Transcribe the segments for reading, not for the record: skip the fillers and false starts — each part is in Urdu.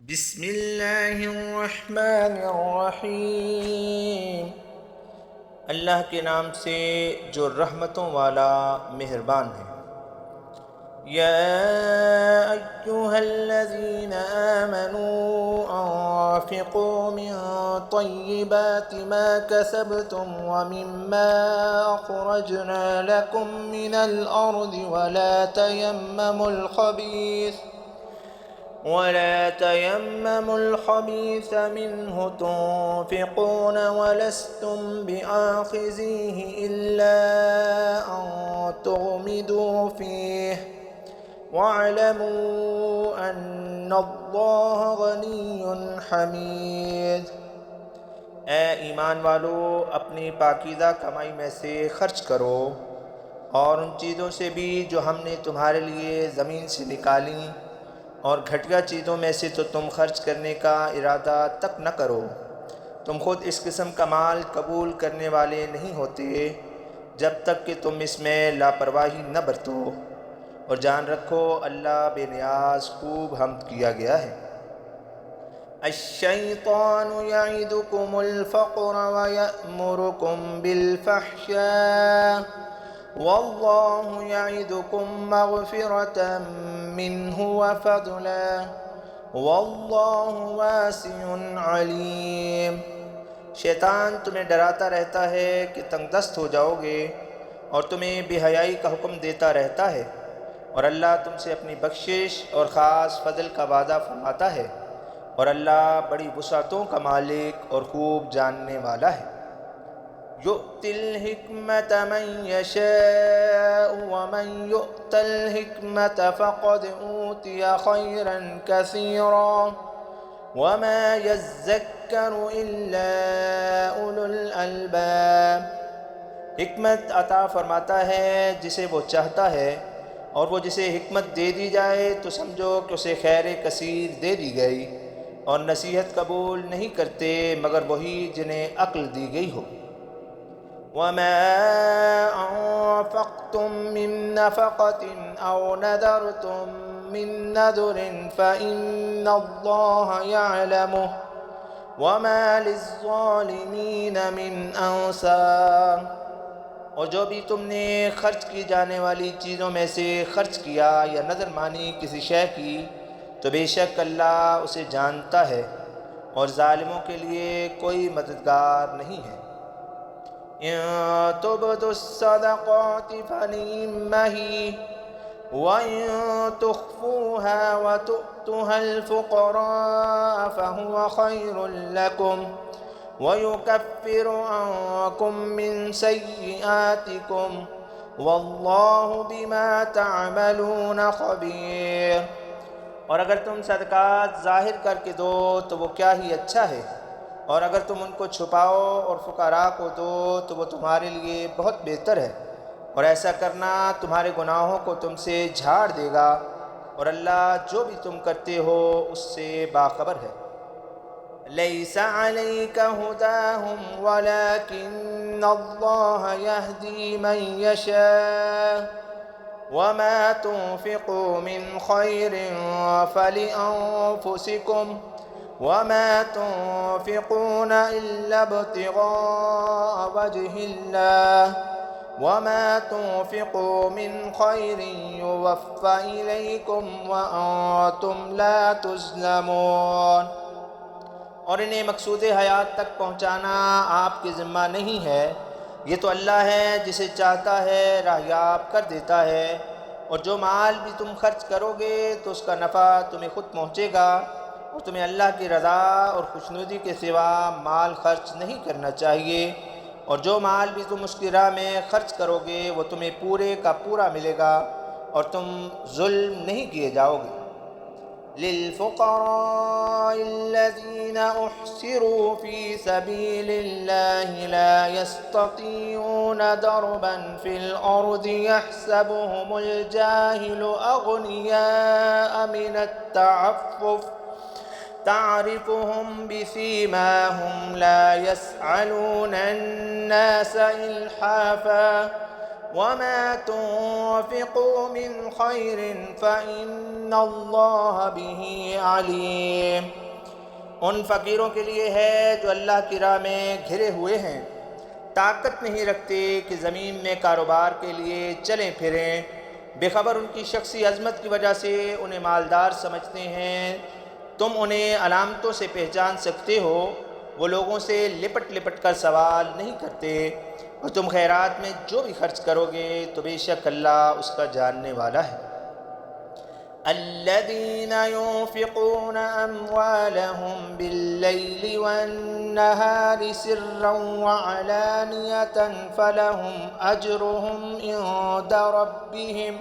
بسم اللہ الرحمن الرحیم، اللہ کے نام سے جو رحمتوں والا مہربان ہے۔ یا ایھا الذین آمنوا انفقوا من طیبات ما کسبتم ومما اخرجنا لکم من الارض ولا تيمموا الخبيث منه تنفقون ولستم بآخذيه إلا أن تغمضوا فيه واعلموا أن الله غني حميد۔ اے ایمان والو، اپنی پاکیزہ کمائی میں سے خرچ کرو، اور ان چیزوں سے بھی جو ہم نے تمہارے لیے زمین سے نکالیں، اور گھٹیا چیزوں میں سے تو تم خرچ کرنے کا ارادہ تک نہ کرو۔ تم خود اس قسم کا مال قبول کرنے والے نہیں ہوتے جب تک کہ تم اس میں لاپرواہی نہ برتو، اور جان رکھو اللہ بے نیاز خوب حمد کیا گیا ہے۔ الشیطان یعدکم الفقر ویأمرکم بالفحشاء واللہ یعدکم مغفرة منہ وفضلا واللہ واسع علیم۔ شیطان تمہیں ڈراتا رہتا ہے کہ تنگ دست ہو جاؤ گے، اور تمہیں بے حیائی کا حکم دیتا رہتا ہے، اور اللہ تم سے اپنی بخشش اور خاص فضل کا وعدہ فرماتا ہے، اور اللہ بڑی وسعتوں کا مالک اور خوب جاننے والا ہے۔ یؤتی الحکمت من یشاء ومن یؤت الحکمت فقد اوتی خیرا کثیرا وما یذکر الا اولو الالباب۔ حکمت عطا فرماتا ہے جسے وہ چاہتا ہے، اور وہ جسے حکمت دے دی جائے تو سمجھو کہ اسے خیر کثیر دے دی گئی، اور نصیحت قبول نہیں کرتے مگر وہی جنہیں عقل دی گئی ہو۔ وَمَا أَنفَقْتُم مِّن نَّفَقَةٍ أَوْ نَذَرْتُم مِّن نَّذْرٍ فَإِنَّ اللَّهَ يَعْلَمُهُ وَمَا لِلظَّالِمِينَ مِنْ أَنصَارٍ۔ اور جو بھی تم نے خرچ کی جانے والی چیزوں میں سے خرچ کیا یا نذر مانی کسی شے کی، تو بے شک اللہ اسے جانتا ہے، اور ظالموں کے لیے کوئی مددگار نہیں ہے۔ إن تبدوا الصدقات فنعم هي وإن تخفوها وتؤتوها الفقراء فهو خير لكم ويكفر عنكم من سيئاتكم والله بما تعملون خبير۔ اور اگر تم صدقات ظاہر کر کے دو تو وہ کیا ہی اچھا ہے، اور اگر تم ان کو چھپاؤ اور فقراء کو دو تو وہ تمہارے لیے بہت بہتر ہے، اور ایسا کرنا تمہارے گناہوں کو تم سے جھاڑ دے گا، اور اللہ جو بھی تم کرتے ہو اس سے باخبر ہے۔ لیس علیک ھداھم ولکن اللہ یہدی من یشاء وما تنفقوا من خیر فلانفسکم وما تنفقون إلا ابتغاء وجه الله وما تنفقوا من خير يوفى إليكم وأنتم لا تظلمون۔ اور انہیں مقصود حیات تک پہنچانا آپ کے ذمہ نہیں ہے، یہ تو اللہ ہے جسے چاہتا ہے راہیاب کر دیتا ہے، اور جو مال بھی تم خرچ کرو گے تو اس کا نفع تمہیں خود پہنچے گا، اور تمہیں اللہ کی رضا اور خوشنودی کے سوا مال خرچ نہیں کرنا چاہیے، اور جو مال بھی تم اس کی راہ میں خرچ کرو گے وہ تمہیں پورے کا پورا ملے گا، اور تم ظلم نہیں کیے جاؤ گے۔ للفقراء الذين احصروا في سبيل الله لا يستطيعون ضربا في الأرض يحسبهم الجاهل أغنياء من التعفف تعرفهم بسيماهم لا يسألون الناس إلحافا وما تنفقوا من خير فإن الله به عليم۔ ان فقیروں کے لیے ہے جو اللہ کی راہ میں گھرے ہوئے ہیں، طاقت نہیں رکھتے کہ زمین میں کاروبار کے لیے چلیں پھریں، بے خبر ان کی شخصی عظمت کی وجہ سے انہیں مالدار سمجھتے ہیں۔ تم انہیں علامتوں سے پہچان سکتے ہو، وہ لوگوں سے لپٹ لپٹ کر سوال نہیں کرتے، اور تم خیرات میں جو بھی خرچ کرو گے تو بے شک اللہ اس کا جاننے والا ہے۔ الذين ينفقون أموالهم بالليل والنهار سرا وعلانية فلهم أجرهم عند ربهم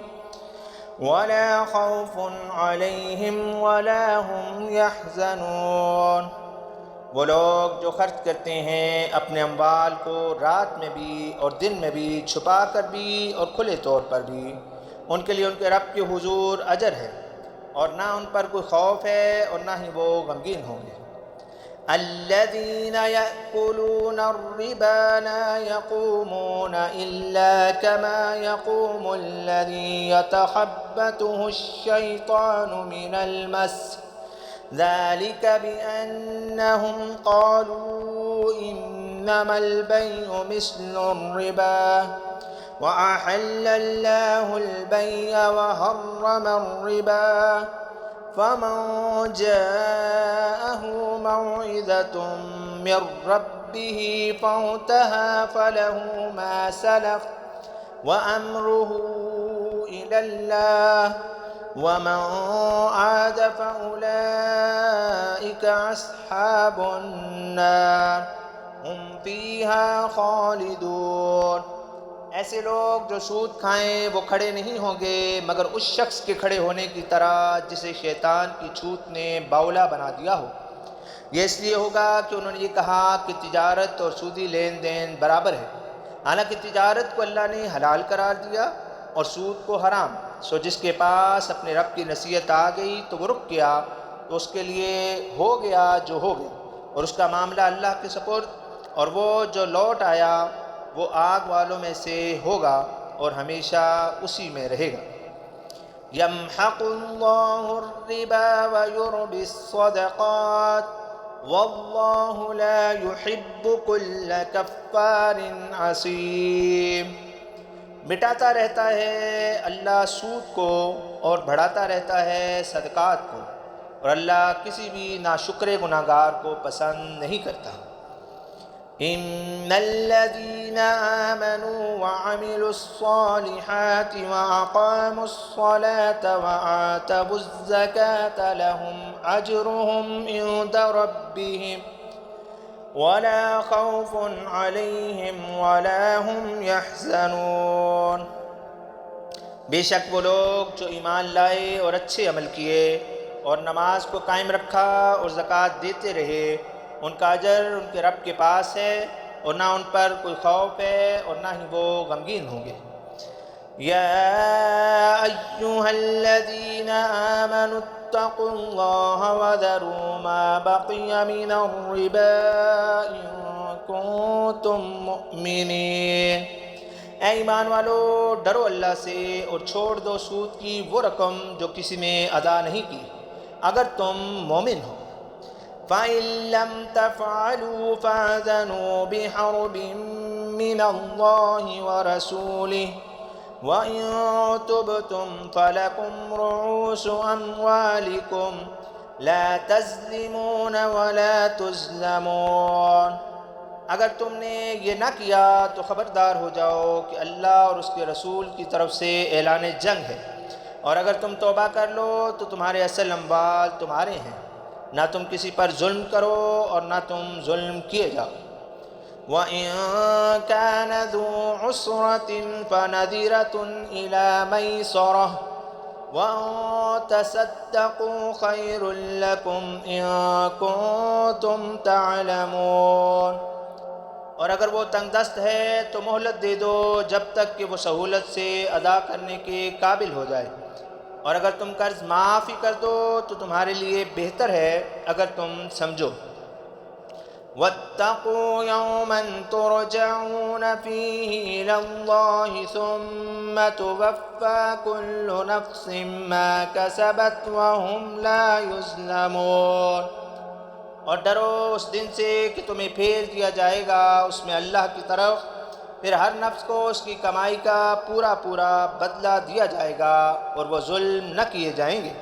ولا خوف عليهم ولا هم يحزنون۔ وہ لوگ جو خرچ کرتے ہیں اپنے اموال کو رات میں بھی اور دن میں بھی، چھپا کر بھی اور کھلے طور پر بھی، ان کے لیے ان کے رب کے حضور اجر ہے، اور نہ ان پر کوئی خوف ہے اور نہ ہی وہ غمگین ہوں گے۔ الذين يأكلون الربا لا يقومون إلا كما يقوم الذي يتخبطه الشيطان من المس، ذلك بأنهم قالوا إنما البيع مثل الربا وأحل الله البيع وحرم الربا، فمن جاءه موعظة من ربه فانتهى فله ما سلف وأمره إلى الله ومن عاد فأولئك أصحاب النار هم فيها خالدون۔ ایسے لوگ جو سود کھائیں وہ کھڑے نہیں ہوں گے مگر اس شخص کے کھڑے ہونے کی طرح جسے شیطان کی چھوٹ نے باولا بنا دیا ہو۔ یہ اس لیے ہوگا کہ انہوں نے یہ کہا کہ تجارت اور سودی لین دین برابر ہے، حالانکہ تجارت کو اللہ نے حلال قرار دیا اور سود کو حرام۔ سو جس کے پاس اپنے رب کی نصیحت آ گئی تو وہ رک گیا، تو اس کے لیے ہو گیا جو ہو گیا، اور اس کا معاملہ اللہ کے سپرد، اور وہ جو لوٹ آیا وہ آگ والوں میں سے ہوگا اور ہمیشہ اسی میں رہے گا۔ یمحق اللہ الربا ویربی الصدقات واللہ لا يحب کل کفار عصیم۔ مٹاتا رہتا ہے اللہ سود کو اور بڑھاتا رہتا ہے صدقات کو، اور اللہ کسی بھی ناشکر گناہگار کو پسند نہیں کرتا۔ ان الذين آمنوا وعملوا الصالحات واقاموا الصلاة وآتوا الزكاة لهم اجرهم عند ربهم ولا خوف عليهم ولا هم يحزنون۔ بے شک وہ لوگ جو ایمان لائے اور اچھے عمل کیے اور نماز کو قائم رکھا اور زکوٰۃ دیتے رہے، ان کا اجر ان کے رب کے پاس ہے، اور نہ ان پر کوئی خوف ہے اور نہ ہی وہ غمگین ہوں گے۔ یا ایھا الذین آمنوا اتقوا اللہ وذروا ما بقی من الربا ان کنتم مؤمنین۔ اے ایمان والو، ڈرو اللہ سے اور چھوڑ دو سود کی وہ رقم جو کسی نے ادا نہیں کی، اگر تم مومن ہو۔ فَإِن لَّمْ تَفْعَلُوا فَأْذَنُوا بِحَرْبٍ مِّنَ اللَّهِ وَرَسُولِهِ وَإِن تُبْتُمْ فَلَكُمْ رُءُوسُ أَمْوَالِكُمْ لَا تَظْلِمُونَ وَلَا تُظْلَمُونَ۔ اگر تم نے یہ نہ کیا تو خبردار ہو جاؤ کہ اللہ اور اس کے رسول کی طرف سے اعلان جنگ ہے، اور اگر تم توبہ کر لو تو تمہارے اصل اموال تمہارے ہیں، نہ تم کسی پر ظلم کرو اور نہ تم ظلم کیے جاؤ۔ وَإِن كَانَ ذُو عُسْرَةٍ فَنَذِرَةٌ إِلَىٰ مَيْسَرَةٍ وَأَن تَصَدَّقُوا خَيْرٌ لَّكُمْ إِن كُنتُمْ تَعْلَمُونَ۔ اور اگر وہ تنگ دست ہے تو مہلت دے دو جب تک کہ وہ سہولت سے ادا کرنے کے قابل ہو جائے، اور اگر تم قرض معاف ہی کر دو تو تمہارے لیے بہتر ہے اگر تم سمجھو۔ واتقوا يوما ترجعون فيه إلى الله ثم توفى كل نفس ما كسبت وهم لا يظلمون۔ اور ڈرو اس دن سے کہ تمہیں پھیر دیا جائے گا اس میں اللہ کی طرف، پھر ہر نفس کو اس کی کمائی کا پورا پورا بدلہ دیا جائے گا اور وہ ظلم نہ کیے جائیں گے۔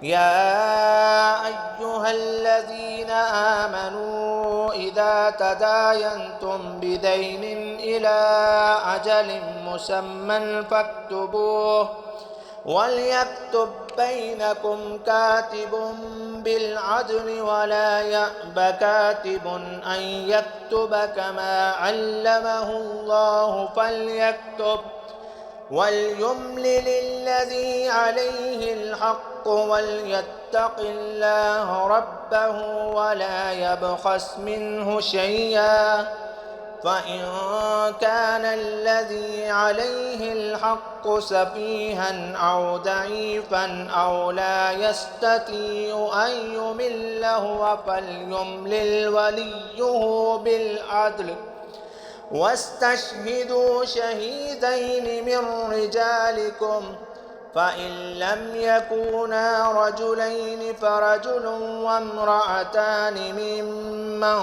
یا ایہا الذین آمنوا اذا تداینتم بدین الی اجل مسمی فاکتبوہ وَلْيَكْتُبْ بَيْنَكُمْ كَاتِبٌ بِالْعَدْلِ وَلَا يَأْبَ كَاتِبٌ أَنْ يَكْتُبَ كَمَا عَلَّمَهُ اللَّهُ فَلْيَكْتُبْ وَلْيُمْلِلِ الَّذِي عَلَيْهِ الْحَقُّ وَلْيَتَّقِ اللَّهَ رَبَّهُ وَلَا يَبْخَسْ مِنْهُ شَيْئًا فَإِنْ كَانَ الَّذِي عَلَيْهِ الْحَقُّ سَفِيهًا أَوْ ضَعِيفًا أَوْ لَا يَسْتَطِيعُ أَنْ يُمِلَّ هُوَ فَلْيُمْلِلْ وَلِيُّهُ بِالْعَدْلِ وَاسْتَشْهِدُوا شَهِيدَيْنِ مِنْ رِجَالِكُمْ فَإِنْ لَمْ يَكُونَا رَجُلَيْنِ فَرَجُلٌ وَامْرَأَتَانِ مِمَّنْ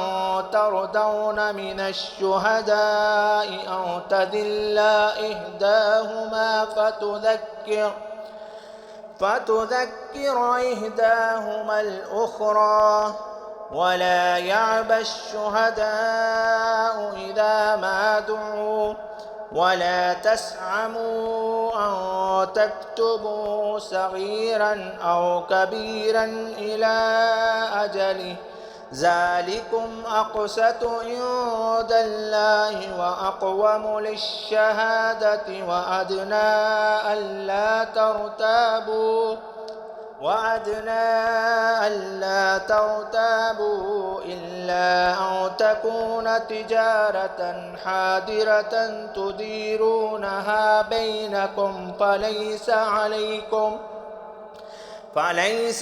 تَرْضَوْنَ مِنَ الشُّهَدَاءِ أَوْ تَدِلَّ إِحْدَاهُمَا فتذكر إحداهما الأخرى ولا يأبى الشهداء إذا ما دعوا ولا تسعموا أن تكتبوا صغيرا أو كبيرا إلى أجله ذلكم أقسط عند الله وأقوم للشهادة وأدنى ألا ترتابوا إلا أن تكون تجارة حاضرة تديرونها بينكم فليس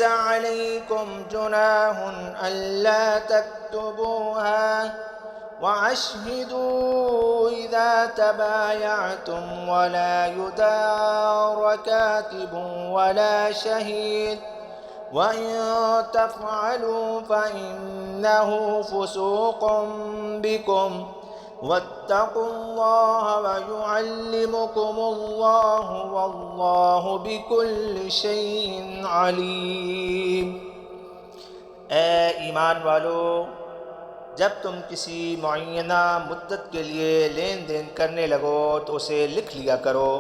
عليكم جناح ألا تكتبوها وأشهدوا إذا تبايعتم ولا يدار كاتب ولا شهيد وإن تفعلوا فإنه فسوق بكم واتقوا الله ويعلمكم الله والله بكل شيء عليم۔ اے ایمان والو، جب تم کسی معینہ مدت کے لیے لین دین کرنے لگو تو اسے لکھ لیا کرو،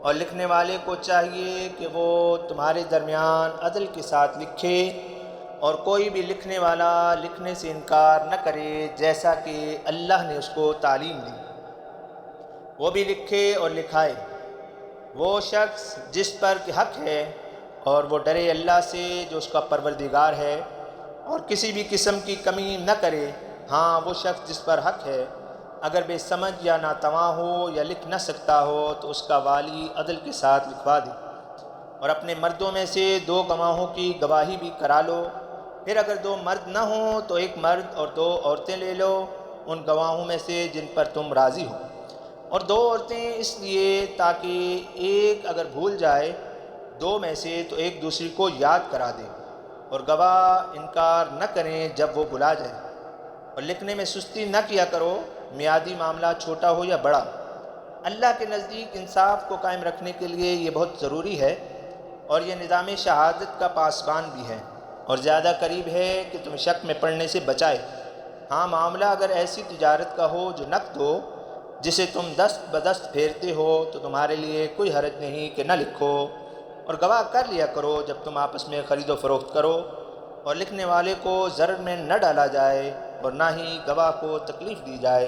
اور لکھنے والے کو چاہیے کہ وہ تمہارے درمیان عدل کے ساتھ لکھے، اور کوئی بھی لکھنے والا لکھنے سے انکار نہ کرے جیسا کہ اللہ نے اس کو تعلیم دی، وہ بھی لکھے اور لکھائے۔ وہ شخص جس پر کہ حق ہے اور وہ ڈرے اللہ سے جو اس کا پروردگار ہے، اور کسی بھی قسم کی کمی نہ کرے۔ ہاں، وہ شخص جس پر حق ہے اگر بے سمجھ یا ناتواں ہو یا لکھ نہ سکتا ہو تو اس کا والی عدل کے ساتھ لکھوا دے، اور اپنے مردوں میں سے 2 گواہوں کی گواہی بھی کرا لو۔ پھر اگر 2 مرد نہ ہوں تو 1 مرد اور 2 عورتیں لے لو ان گواہوں میں سے جن پر تم راضی ہو، اور 2 عورتیں اس لیے تاکہ ایک اگر بھول جائے 2 میں سے تو ایک دوسری کو یاد کرا دے، اور گواہ انکار نہ کریں جب وہ بھلا جائے۔ اور لکھنے میں سستی نہ کیا کرو، میعادی معاملہ چھوٹا ہو یا بڑا۔ اللہ کے نزدیک انصاف کو قائم رکھنے کے لیے یہ بہت ضروری ہے، اور یہ نظام شہادت کا پاسبان بھی ہے، اور زیادہ قریب ہے کہ تم شک میں پڑنے سے بچائے۔ ہاں، معاملہ اگر ایسی تجارت کا ہو جو نقد ہو، جسے تم دست بدست پھیرتے ہو، تو تمہارے لیے کوئی حرج نہیں کہ نہ لکھو، اور گواہ کر لیا کرو جب تم آپس میں خرید و فروخت کرو، اور لکھنے والے کو ضرر میں نہ ڈالا جائے اور نہ ہی گواہ کو تکلیف دی جائے۔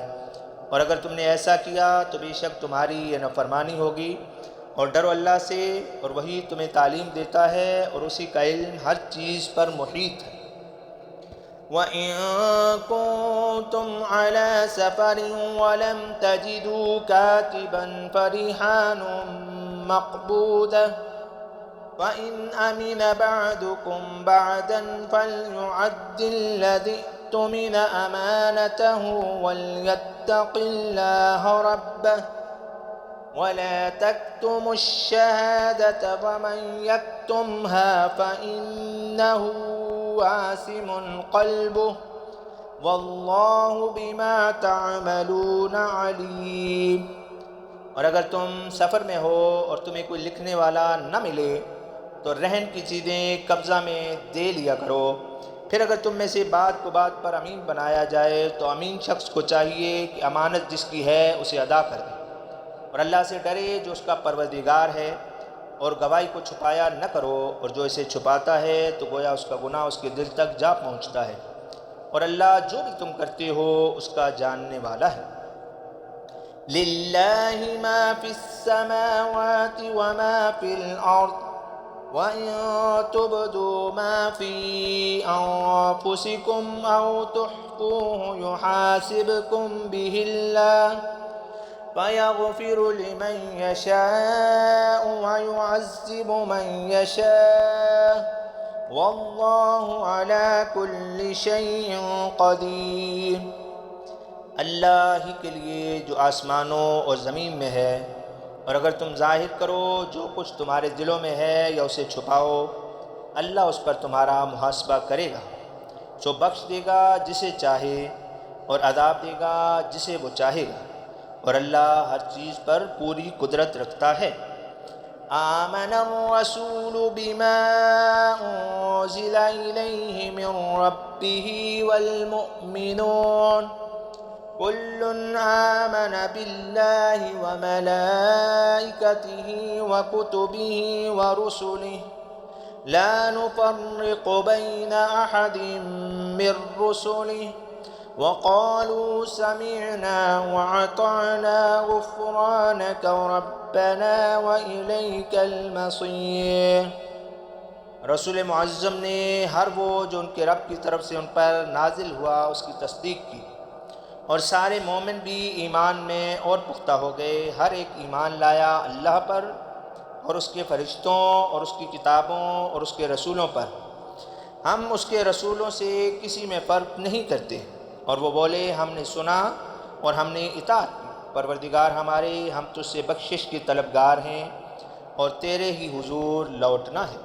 اور اگر تم نے ایسا کیا تو بے شک تمہاری یہ نافرمانی ہوگی، اور ڈرو اللہ سے، اور وہی تمہیں تعلیم دیتا ہے، اور اسی کا علم ہر چیز پر محیط ہے۔ وَإِن كُنتُمْ عَلَى سَفَرٍ وَلَمْ تَجِدُوا كَاتِبًا فَرِهَانٌ مَّقْبُودَةٌ فَإِنْ أَمِنَ بَعْضُكُمْ بَعْضًا فَلْيُعَدِّ الَّذِي اؤتمن امانته وليتق الله ربه ولا تكتموا الشهادة ومن يكتمها فإنه آثم قلبه واللہ بما تعملون علیم۔ اور اگر تم سفر میں ہو اور تمہیں کوئی لکھنے والا نہ ملے تو رہن کی چیزیں قبضہ میں دے لیا کرو۔ پھر اگر تم میں سے بات کو بات پر امین بنایا جائے تو امین شخص کو چاہیے کہ امانت جس کی ہے اسے ادا کر دے، اور اللہ سے ڈرے جو اس کا پروردگار ہے، اور گواہی کو چھپایا نہ کرو، اور جو اسے چھپاتا ہے تو گویا اس کا گناہ اس کے دل تک جا پہنچتا ہے، اور اللہ جو بھی تم کرتے ہو اس کا جاننے والا ہے۔ للہ ما فی السماوات وما فی الارض وَإِن تُبْدُوا مَا فِي أَنفُسِكُمْ أَوْ تُخْفُوهُ يُحَاسِبْكُم بِهِ اللَّهُ فَيَغْفِرُ لِمَن يَشَاءُ وَيُعَذِّبُ مَن يَشَاءُ وَاللَّهُ عَلَى كُلِّ شَيْءٍ قَدِيرٌ۔ اللہ ہی کے لیے جو آسمانوں اور زمین میں ہے، اور اگر تم ظاہر کرو جو کچھ تمہارے دلوں میں ہے یا اسے چھپاؤ، اللہ اس پر تمہارا محاسبہ کرے گا، سو بخش دے گا جسے چاہے اور عذاب دے گا جسے وہ چاہے گا، اور اللہ ہر چیز پر پوری قدرت رکھتا ہے۔ آمن الرسول بما انزل الیہ من ربہ والمؤمنون كل آمن بالله وملائكته وكتبه ورسله لا نفرق بين أحد من رسله وقالوا سمعنا وأطعنا غفرانك ربنا وإليك المصير۔ رسول معظم نے ہر وہ جو ان کے رب کی طرف سے ان پر نازل ہوا اس کی تصدیق کی، اور سارے مومن بھی ایمان میں اور پختہ ہو گئے، ہر ایک ایمان لایا اللہ پر اور اس کے فرشتوں اور اس کی کتابوں اور اس کے رسولوں پر، ہم اس کے رسولوں سے کسی میں فرق نہیں کرتے، اور وہ بولے ہم نے سنا اور ہم نے اطاعت کی، پروردگار ہمارے ہم تجھ سے بخشش کے طلبگار ہیں اور تیرے ہی حضور لوٹنا ہے۔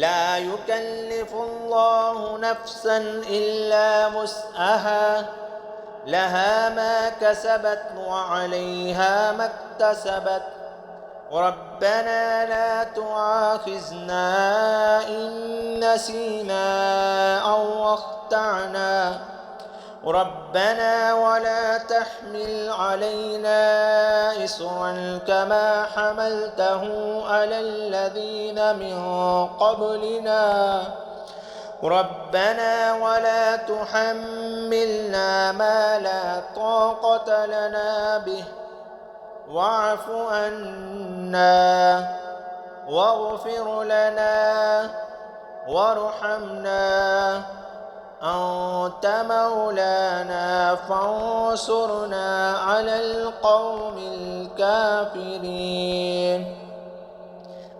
لا يكلف الله نفسا إلا وسعها لها ما كسبت وعليها ما اكتسبت ربنا لا تؤاخذنا إن نسينا أو أخطأنا ربنا ولا تحمل علينا إصرا كما حملته على الذين من قبلنا ربنا ولا تحملنا ما لا طاقة لنا به واعف عنا واغفر لنا وارحمنا أنت مولانا فانصرنا على القوم الكافرين۔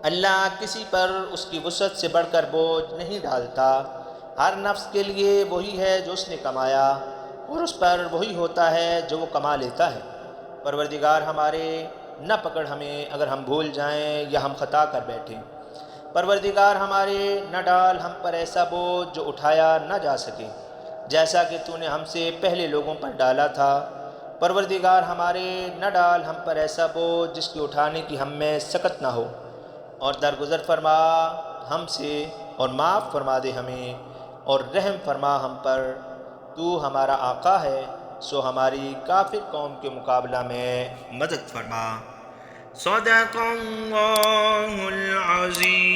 اللہ کسی پر اس کی وسعت سے بڑھ کر بوجھ نہیں ڈالتا، ہر نفس کے لیے وہی ہے جو اس نے کمایا، اور اس پر وہی ہوتا ہے جو وہ کما لیتا ہے۔ پروردگار ہمارے نہ پکڑ ہمیں اگر ہم بھول جائیں یا ہم خطا کر بیٹھیں، پروردگار ہمارے نہ ڈال ہم پر ایسا بوجھ جو اٹھایا نہ جا سکے، جیسا کہ تو نے ہم سے پہلے لوگوں پر ڈالا تھا۔ پروردگار ہمارے نہ ڈال ہم پر ایسا بوجھ جس کے اٹھانے کی ہم میں سکت نہ ہو، اور درگزر فرما ہم سے اور معاف فرما دے ہمیں اور رحم فرما ہم پر، تو ہمارا آقا ہے سو ہماری کافر قوم کے مقابلہ میں مدد فرما۔ صدق اللہ العظیم۔